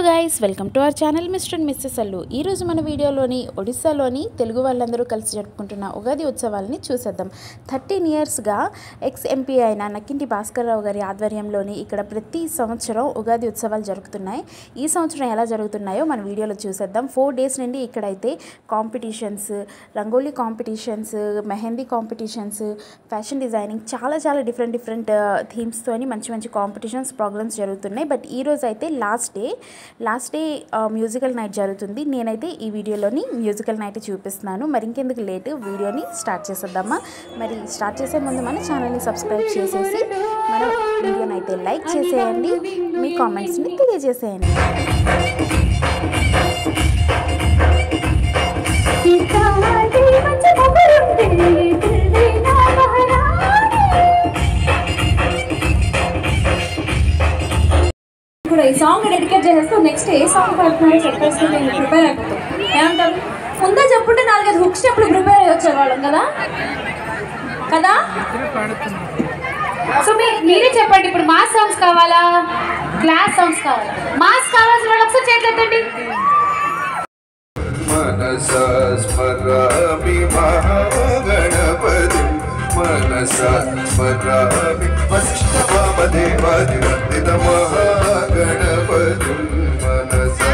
Guys welcome to our channel Mr and Mrs Allu. ఈరోజు మన వీడియోలోని ఒడిస్సాలోని తెలుగు వాళ్ళందరూ కలిసి జరుపుకుంటున్న ఉగాది ఉత్సవాలని చూసేద్దాం. 13 ఇయర్స్గా ఎక్స్-ఎంపీ అయిన నక్కింటి భాస్కర్రావు గారి ఆధ్వర్యంలోని ఇక్కడ ప్రతి సంవత్సరం ఉగాది ఉత్సవాలు జరుగుతున్నాయి. ఈ సంవత్సరం ఎలా జరుగుతున్నాయో మన వీడియోలో చూసేద్దాం. 4 డేస్ నుండి ఇక్కడైతే competitions, rangoli competitions, mehndi competitions, fashion designing చాలా డిఫరెంట్ థీమ్స్తోని మంచి కాంపిటీషన్స్ ప్రోగ్రామ్స్ జరుగుతున్నాయి. బట్ ఈరోజు అయితే లాస్ట్ డే మ్యూజికల్ నైట్ జరుగుతుంది. నేనైతే ఈ వీడియోలోని మ్యూజికల్ నైట్ చూపిస్తున్నాను. మరి ఇంకెందుకు లేట్, వీడియోని స్టార్ట్ చేసేద్దామా. మరి స్టార్ట్ చేసే ముందు మన ఛానల్ని సబ్స్క్రైబ్ చేసేసి మన వీడియోని అయితే లైక్ చేసేయండి, మీ కామెంట్స్ని తెలియజేసేయండి. ఇప్పుడు ఈ సాంగ్ డెడికేట్ చేసేస్తే నెక్స్ట్ ఏ సాంగ్ పాడుతున్నారో చెప్పేస్తే నేను ప్రిపేర్ అయిపోతాను. ఏమంటారు? ముందే చెప్పుంటే 4-5 హుక్ స్టెప్లు ప్రిపేర్ అయ్యి వచ్చేవాళ్ళం కదా. సో మీరే చెప్పండి, ఇప్పుడు మాస్ సాంగ్స్ కావాలా, క్లాస్ సాంగ్స్ కావాలా? మాస్ కావాల్సిన వాళ్ళు ఒకసారి చేతులు ఎత్తండి. మనసా స్మరామి మహాగణపతి మనసా స్మరామి వశిష్ఠ వామదేవాది వందిత మహాగణపతి మనసా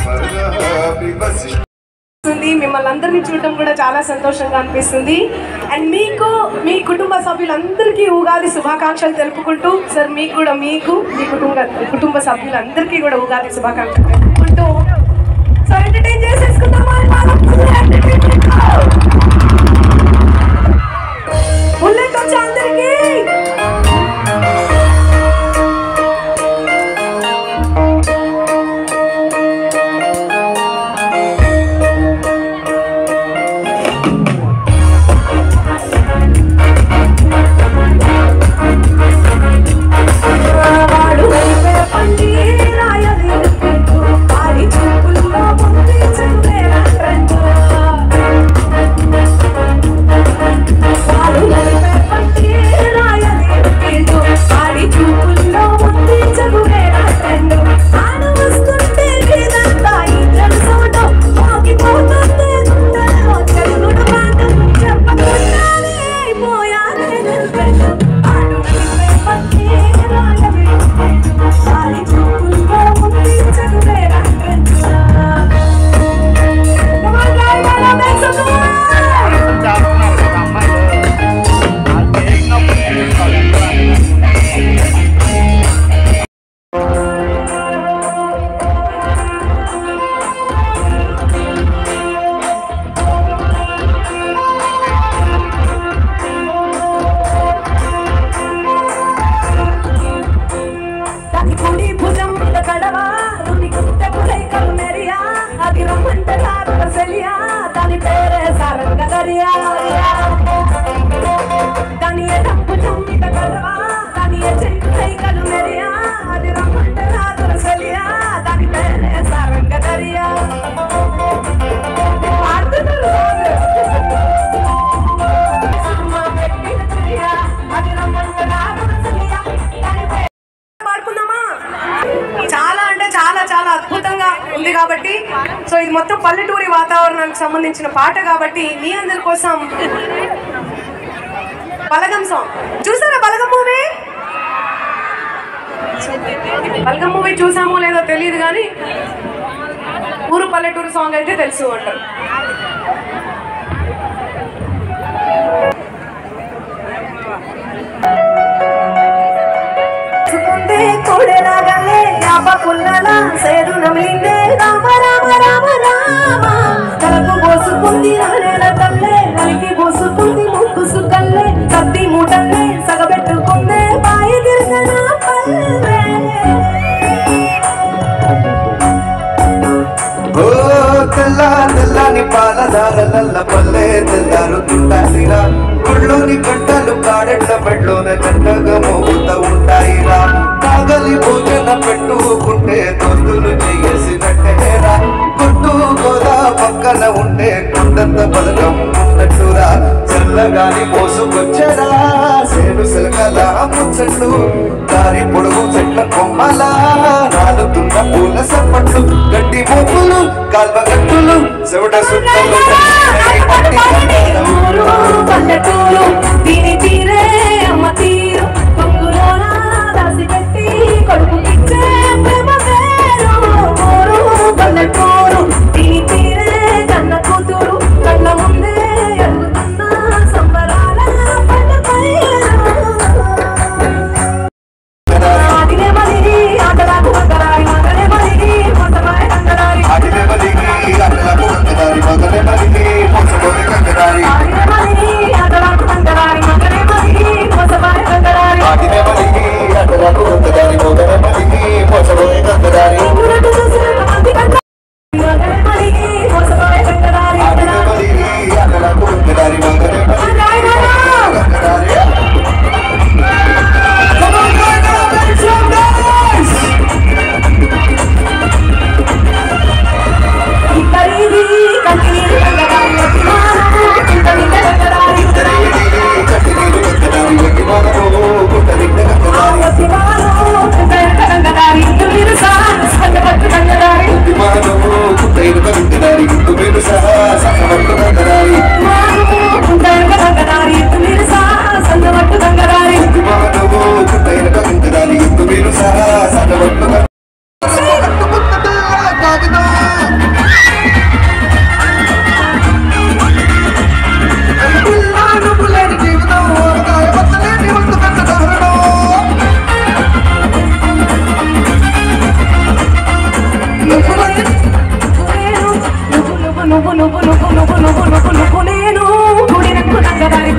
స్మరామి వశిష్ఠ. మిమ్మల్ని అందరినీ చూడటం కూడా చాలా సంతోషంగా అనిపిస్తుంది. అండ్ మీకు మీ కుటుంబ సభ్యులందరికీ ఉగాది శుభాకాంక్షలు తెలుపుకుంటూ, సార్ మీకు కూడా మీ కుటుంబ సభ్యులందరికీ కూడా ఉగాది శుభాకాంక్షలు తెలుపుకుంటూ సో ఎంటర్టైన్ చేసేసుకుందామా. బుల్లెట్ వచ్చి అందరికీ కాబట్టి సో ఇది మొత్తం పల్లెటూరి వాతావరణానికి సంబంధించిన పాట కాబట్టి మీ అందరి కోసం బలగం సాంగ్ చూసారా? బలగం మూవీ చూసామో లేదో తెలియదు కానీ ఊరు పల్లెటూరు సాంగ్ అయితే తెలుసు అంటారు. తలకు పోసుకుంది నానేల తల్లే, కలికి పోసుకుంది ముక్కుసు కల్లే, కత్తి మూటల్లే సగబెట్టుకుందే బాయి తిరగన పల్లె. ఓ తెల్లని పాలదారలల్ల పల్లె తెల్లారుతుంటాయిరా, గుళ్ళోని గంటలు కాడెట్ల బెడ్లోన గంటగా మోగుతా ఉంటాయిరా, కాగలి భోజన పెట్టుకుంటే దోస్తులు చేసినట్టేరా, గుట్టు గోదా పక్కన ఉంటే కొండంత బలగం ఉన్నట్టురా, చల్లగాని మోసుకొచ్చరా. గుప్పెడు సిలకల ముచ్చట్లు దారి పొడుగు చెట్ల కొమ్మల రాలుతున్న పూల సప్పట్లు గట్టి మోపులు కాల్వ గట్టులు చెవుట సుట్టలు పల్లెటూరు దీని తీరే అమ్మ తీరు పొంగులోన దాసి కట్టి కొడుకు ఇచ్చే ప్రేమ పేరు ఊరు పల్లెటూరు దీని తీరే కన్న కూతురు కళ్ళ ముందే ఎరుగుతున్న సంబరాల పండుగ ఆటినే మలిగి ఆటలాకు వందరాయి మగనే మలిగి మొసమాయ కందరారి ఆటినే మలిగి ఆటలాకు వందరారి మగనే మలిగి మొసమాయ కందరారి ఆటినే మలిగి ఆటలాకు వందరారి మగనే మలిగి మొసమాయ కందరారి ఆటినే మలిగి ఆటలాకు వందరారి మగనే మలిగి మొసమాయ కందరారి ఊరటు చూసిన మంది కందరారి మగనే మలిగి మొసమాయ కందరారి ఆటినే మలిగి ఆటలాకు వందరారి మగనే మలిగి కందరారి ఇద్దరిది కంటినీరు కందరారి ఇంతనింద కందరారి కట్టినీరు కందరారి ఒట్టివానో గుట్టనిండ కందరారి ఒట్టివానో గుట్టనిండ కందరారి ఇంతుమీరు సహపట్టు కందరారి ఒట్టివానో గుట్టనిండ కందరారి ఇంతుమీరు సహపట్టు కందరారి గుట్టనిండ కందరారి ఇంతుమీరు సహపట్టు కందరారి ఒట్టివానో గుట్టనిండ కందరారి ఇంతుమీరు సహపట్టు కందరారి నువ్వు నేను గుడి రంగు రంగదారి